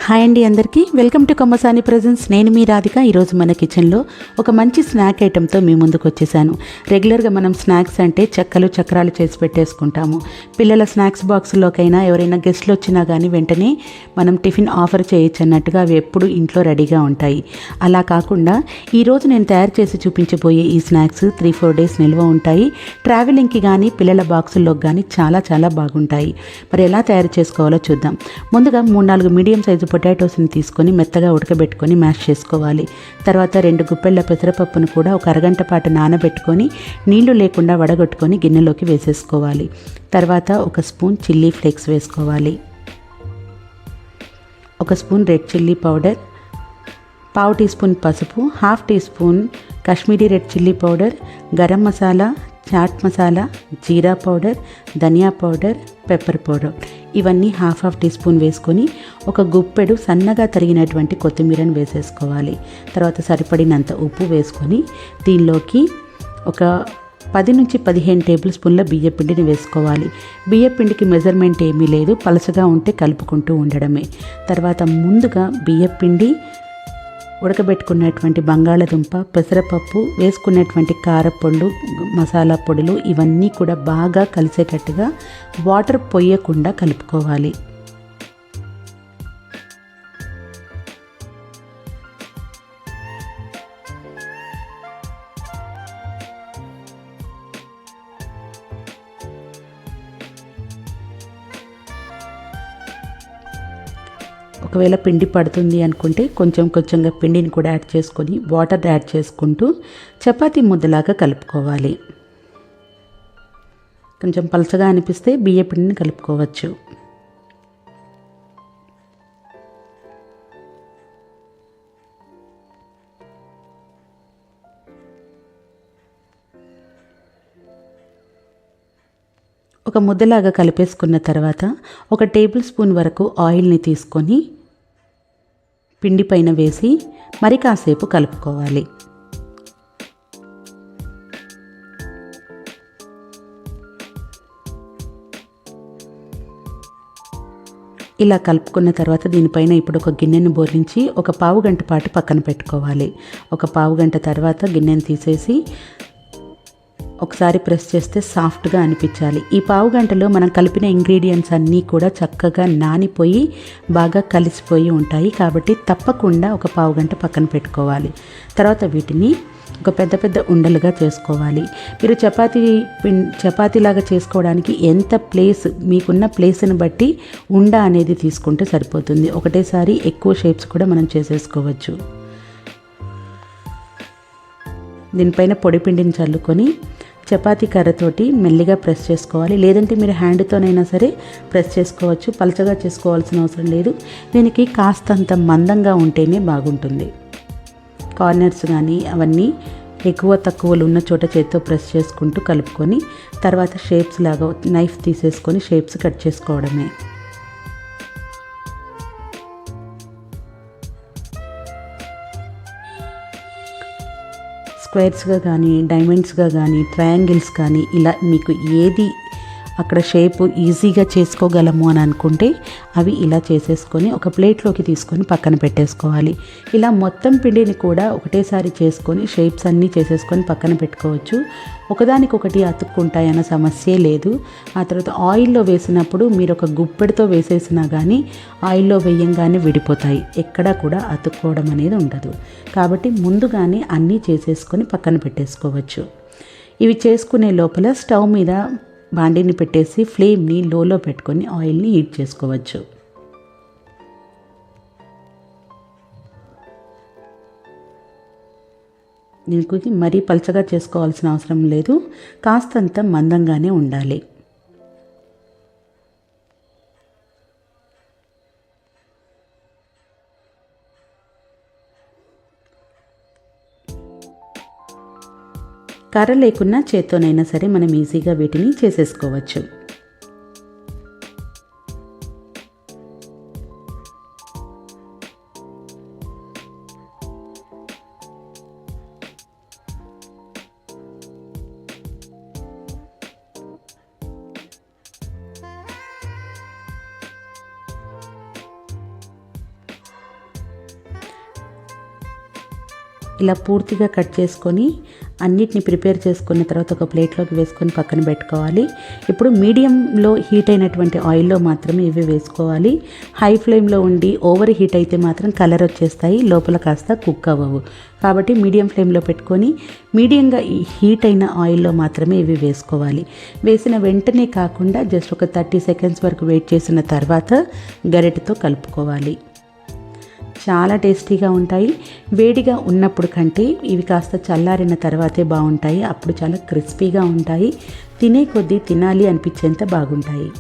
Hi అండి, అందరికీ welcome to Kammasani presence. నేను మీ రాధిక. ఈరోజు మన కిచెన్లో ఒక మంచి స్నాక్ ఐటెంతో మీ ముందుకు వచ్చేసాను. రెగ్యులర్గా మనం స్నాక్స్ అంటే చెక్కలు చక్రాలు చేసి పెట్టేసుకుంటాము. పిల్లల స్నాక్స్ బాక్స్లోకైనా ఎవరైనా గెస్ట్లు వచ్చినా కానీ వెంటనే మనం టిఫిన్ ఆఫర్ చేయొచ్చు అన్నట్టుగా అవి ఎప్పుడు ఇంట్లో రెడీగా ఉంటాయి. అలా కాకుండా ఈరోజు నేను తయారు చేసి చూపించబోయే ఈ స్నాక్స్ 3-4 డేస్ నిల్వ ఉంటాయి. ట్రావెలింగ్కి కానీ పిల్లల బాక్సుల్లోకి కానీ చాలా చాలా బాగుంటాయి. మరి ఎలా తయారు చేసుకోవాలో చూద్దాం. ముందుగా 3-4 మీడియం సైజు పొటాటోస్ని తీసుకొని మెత్తగా ఉడకబెట్టుకొని మ్యాష్ చేసుకోవాలి. తర్వాత 2 గుప్పెళ్ళ పెసరపప్పును కూడా ఒక అరగంట పాటు నానబెట్టుకొని నీళ్లు లేకుండా వడగొట్టుకొని గిన్నెలోకి వేసేసుకోవాలి. తర్వాత 1 స్పూన్ చిల్లీ ఫ్లేక్స్ వేసుకోవాలి, 1 spoon red chilli powder, 1/2 teaspoon పసుపు, 1/2 teaspoon Kashmiri red chilli powder, garam masala, chaat masala, jeera powder, dhaniya powder, pepper powder ఇవన్నీ 1/2 టీ స్పూన్ వేసుకొని ఒక గుప్పెడు సన్నగా తరిగినటువంటి కొత్తిమీరను వేసేసుకోవాలి. తర్వాత సరిపడినంత ఉప్పు వేసుకొని దీనిలోకి ఒక 10-15 టేబుల్ స్పూన్ల బియ్యపిండిని వేసుకోవాలి. బియ్యపిండికి మెజర్మెంట్ ఏమీ లేదు, పలసగా ఉంటే కలుపుకుంటూ ఉండడమే. తర్వాత ముందుగా బియ్యపిండి, ఉడకబెట్టుకున్నటువంటి బంగాళదుంప, పెసరపప్పు, వేసుకున్నటువంటి కారపొళ్ళు, మసాలా పొడులు ఇవన్నీ కూడా బాగా కలిసేటట్టుగా వాటర్ పొయ్యకుండా కలుపుకోవాలి. ఒకవేళ పిండి పడుతుంది అనుకుంటే కొంచెంగా పిండిని కూడా యాడ్ చేసుకొని వాటర్ యాడ్ చేసుకుంటూ చపాతీ ముద్దలాగా కలుపుకోవాలి. కొంచెం పలచగా అనిపిస్తే బియ్య పిండిని కలుపుకోవచ్చు. ఒక ముద్దలాగా కలిపేసుకున్న తర్వాత 1 టేబుల్ స్పూన్ వరకు ఆయిల్ని తీసుకొని పిండి పైన వేసి మరి కాసేపు కలుపుకోవాలి. ఇలా కలుపుకున్న తర్వాత దీనిపైన ఇప్పుడు ఒక గిన్నెను బోర్లించి ఒక 1/2 గంట పాటు పక్కన పెట్టుకోవాలి. ఒక 1/2 గంట తర్వాత గిన్నెను తీసేసి ఒకసారి ప్రెస్ చేస్తే సాఫ్ట్గా అనిపించాలి. ఈ 1/2 గంటలో మనం కలిపిన ఇంగ్రీడియంట్స్ అన్నీ కూడా చక్కగా నానిపోయి బాగా కలిసిపోయి ఉంటాయి. కాబట్టి తప్పకుండా ఒక 1/2 గంట పక్కన పెట్టుకోవాలి. తర్వాత వీటిని ఒక పెద్ద ఉండలుగా చేసుకోవాలి. మీరు చపాతీలాగా చేసుకోవడానికి ఎంత ప్లేస్ మీకున్న ప్లేస్ని బట్టి ఉండ అనేది తీసుకుంటే సరిపోతుంది. ఒకటేసారి ఎక్కువ షేప్స్ కూడా మనం చేసేసుకోవచ్చు. దీనిపైన పొడి పిండిని చల్లుకొని చపాతీ కర్రతోటి మెల్లిగా ప్రెస్ చేసుకోవాలి. లేదంటే మీరు హ్యాండ్తోనైనా సరే ప్రెస్ చేసుకోవచ్చు. పలచగా చేసుకోవాల్సిన అవసరం లేదు. దీనికి కాస్తంత మందంగా ఉంటేనే బాగుంటుంది. కార్నర్స్ కానీ అవన్నీ ఎక్కువ తక్కువలు ఉన్న చోట చేతితో ప్రెస్ చేసుకుంటూ కలుపుకొని తర్వాత షేప్స్ లాగా నైఫ్ తీసేసుకొని షేప్స్ కట్ చేసుకోవడమే. స్క్వేర్స్గా కానీ, డైమండ్స్గా కానీ, ట్రయాంగిల్స్ కానీ ఇలా మీకు ఏది అక్కడ షేప్ ఈజీగా చేసుకోగలము అని అనుకుంటే అవి ఇలా చేసేసుకొని ఒక ప్లేట్లోకి తీసుకొని పక్కన పెట్టేసుకోవాలి. ఇలా మొత్తం పిండిని కూడా ఒకటేసారి చేసుకొని షేప్స్ అన్నీ చేసేసుకొని పక్కన పెట్టుకోవచ్చు. ఒకదానికొకటి అతుక్కుంటాయన్న సమస్యే లేదు. ఆ తర్వాత ఆయిల్లో వేసినప్పుడు మీరు ఒక గుప్పెడితో వేసేసినా కానీ ఆయిల్లో వేయంగానే విడిపోతాయి. ఎక్కడా కూడా అతుక్కోవడం అనేది ఉండదు. కాబట్టి ముందుగానే అన్నీ చేసేసుకొని పక్కన పెట్టేసుకోవచ్చు. ఇవి చేసుకునే లోపల స్టవ్ మీద బాండీని పెట్టేసి ఫ్లేమ్ని లోలో పెట్టుకొని ఆయిల్ని హీట్ చేసుకోవచ్చు. దీనికి మరీ పలచగా చేసుకోవాల్సిన అవసరం లేదు, కాస్తంత మందంగానే ఉండాలి. కర్ర లేకున్నా చేత్తోనైనా సరే మనం ఈజీగా వీటిని చేసేసుకోవచ్చు. ఇలా పూర్తిగా కట్ చేసుకొని అన్నిటిని ప్రిపేర్ చేసుకున్న తర్వాత ఒక ప్లేట్లోకి వేసుకొని పక్కన పెట్టుకోవాలి. ఇప్పుడు మీడియంలో హీట్ అయినటువంటి ఆయిల్లో మాత్రమే ఇవి వేసుకోవాలి. హై ఫ్లేమ్లో ఉండి ఓవర్ హీట్ అయితే మాత్రం కలర్ వచ్చేస్తాయి, లోపల కాస్త కుక్ అవ్వవు. కాబట్టి మీడియం ఫ్లేమ్లో పెట్టుకొని మీడియంగా హీట్ అయిన ఆయిల్లో మాత్రమే ఇవి వేసుకోవాలి. వేసిన వెంటనే కాకుండా జస్ట్ ఒక 30 సెకండ్స్ వరకు వెయిట్ చేసిన తర్వాత గరిటెతో కలుపుకోవాలి. చాలా టేస్టీగా ఉంటాయి. వేడిగా ఉన్నప్పుడు కంటే ఇవి కాస్త చల్లారిన తర్వాతే బాగుంటాయి. అప్పుడు చాలా క్రిస్పీగా ఉంటాయి. తినే కొద్దీ తినాలి అనిపించేంత బాగుంటాయి.